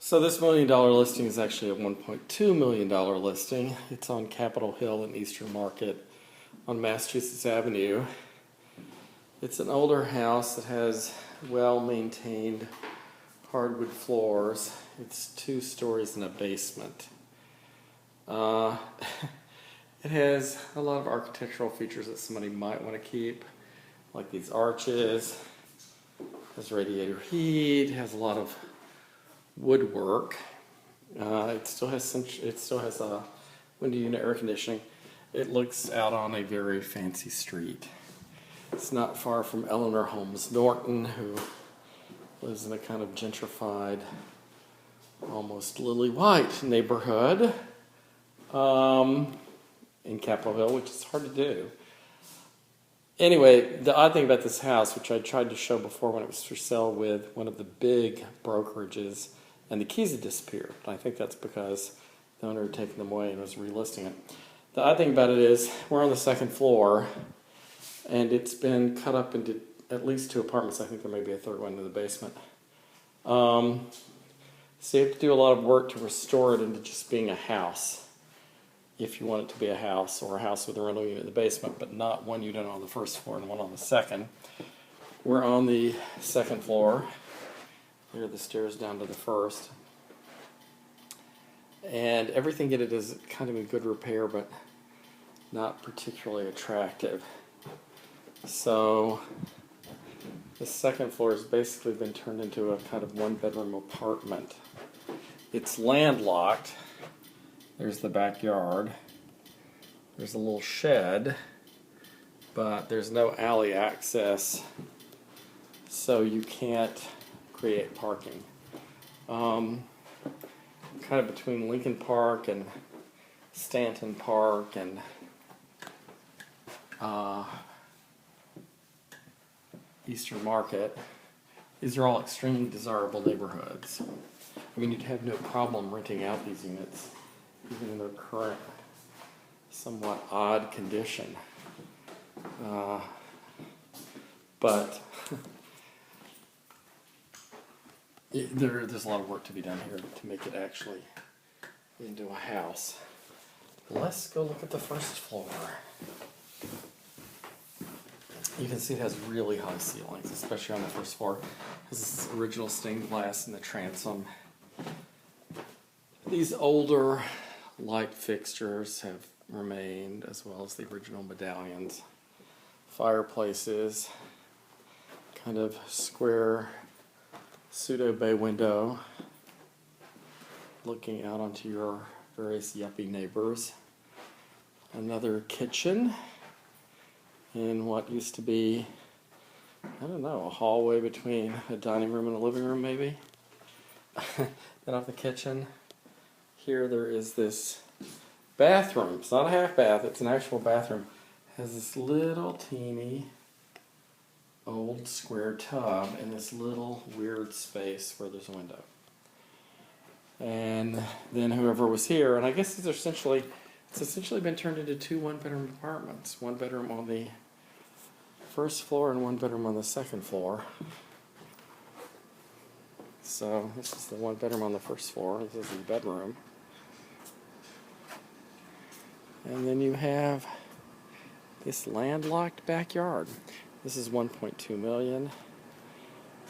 So this $1 million listing is actually a $1.2 million listing. It's on Capitol Hill in Eastern Market on Massachusetts Avenue. It's an older house that has well-maintained hardwood floors. It's 2 stories and a basement. It has a lot of architectural features that somebody might want to keep, like these arches. It has radiator heat. It has a lot of woodwork. It still has a window unit air conditioning. It looks out on a very fancy street. It's not far from Eleanor Holmes Norton, who lives in a kind of gentrified, almost lily white neighborhood in Capitol Hill, which is hard to do. Anyway, the odd thing about this house, which I tried to show before when it was for sale with one of the big brokerages, and the keys had disappeared. I think that's because the owner had taken them away and was relisting it. The odd thing about it is we're on the 2nd floor, and it's been cut up into at least 2 apartments. I think there may be a 3rd one in the basement. So you have to do a lot of work to restore it into just being a house, if you want it to be a house, or a house with a rental unit in the basement, but not one unit on the 1st floor and one on the 2nd. We're on the 2nd floor. Here are the stairs down to the 1st. And everything in it is kind of in good repair, but not particularly attractive. So the 2nd floor has basically been turned into a kind of 1-bedroom apartment. It's landlocked. There's the backyard. There's a little shed, but there's no alley access, so you can't create parking. Kind of between Lincoln Park and Stanton Park and Eastern Market. These are all extremely desirable neighborhoods. I mean, you'd have no problem renting out these units, even in their current, somewhat odd condition. But there's a lot of work to be done here to make it actually into a house. Let's go look at the 1st floor. You can see it has really high ceilings, especially on the 1st floor. It has this original stained glass in the transom. These older light fixtures have remained, as well as the original medallions. Fireplaces, kind of square pseudo bay window looking out onto your various yuppie neighbors. Another kitchen in what used to be, I don't know, a hallway between a dining room and a living room maybe. Then off the kitchen, here there is this bathroom. It's not a half bath, it's an actual bathroom. It has this little teeny old square tub in this little weird space where there's a window. And then whoever was here, and I guess it's essentially been turned into 2 1-bedroom apartments. 1 bedroom on the 1st floor and 1 bedroom on the 2nd floor. So this is the 1 bedroom on the 1st floor. This is the bedroom. And then you have this landlocked backyard. This is $1.2 million.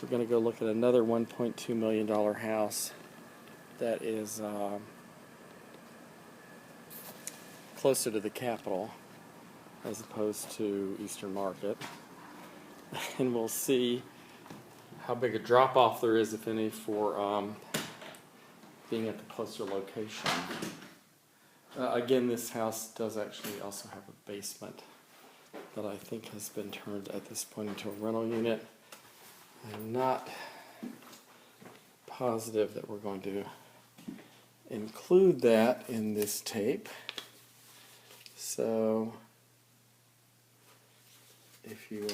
We're going to go look at another $1.2 million house that is closer to the Capitol as opposed to Eastern Market. And we'll see how big a drop-off there is, if any, for being at the closer location. Again, this house does actually also have a basement that I think has been turned at this point into a rental unit. I'm not positive that we're going to include that in this tape. So if you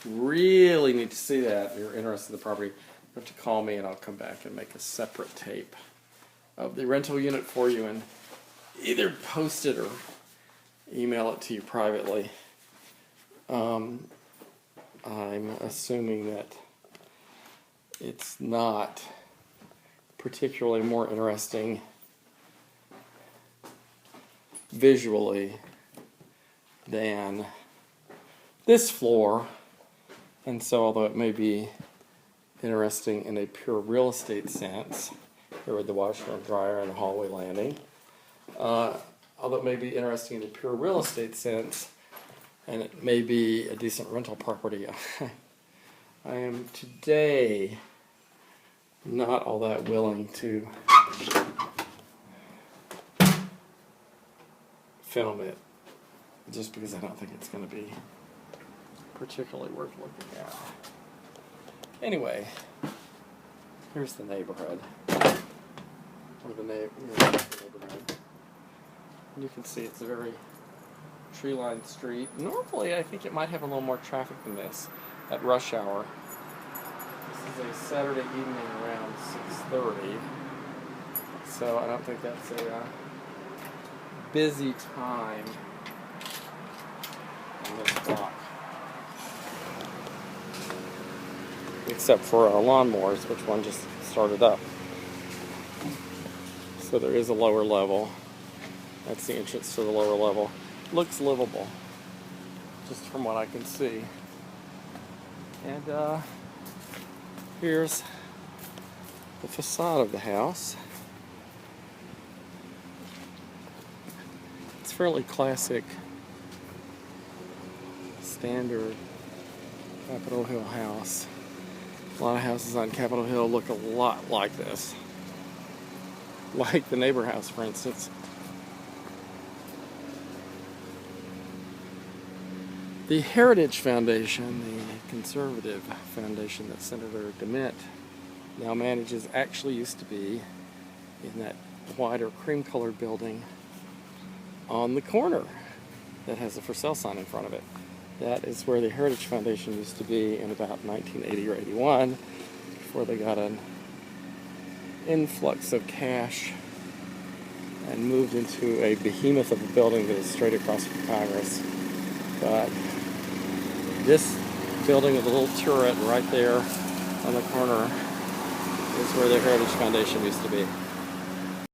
really need to see that, you're interested in the property, you have to call me and I'll come back and make a separate tape of the rental unit for you and either post it or email it to you privately. I'm assuming that it's not particularly more interesting visually than this floor. And so although it may be interesting in a pure real estate sense, here with the washer and dryer and the hallway landing, although it may be interesting in a pure real estate sense, and it may be a decent rental property, I am today not all that willing to film it, just because I don't think it's going to be particularly worth looking at. Anyway, here's the neighborhood. Or the neighborhood. And you can see it's a very tree-lined street. Normally, I think it might have a little more traffic than this at rush hour. This is a Saturday evening around 6:30, so I don't think that's a busy time on this block. Except for lawnmowers, which one just started up. So there is a lower level. That's the entrance to the lower level. Looks livable, just from what I can see. And here's the facade of the house. It's fairly classic, standard Capitol Hill house. A lot of houses on Capitol Hill look a lot like this. Like the neighbor house, for instance. The Heritage Foundation, the conservative foundation that Senator DeMint now manages, actually used to be in that white or cream-colored building on the corner that has a for sale sign in front of it. That is where the Heritage Foundation used to be in about 1980 or 81, before they got an influx of cash and moved into a behemoth of a building that is straight across from Congress. But this building with a little turret right there on the corner is where the Heritage Foundation used to be.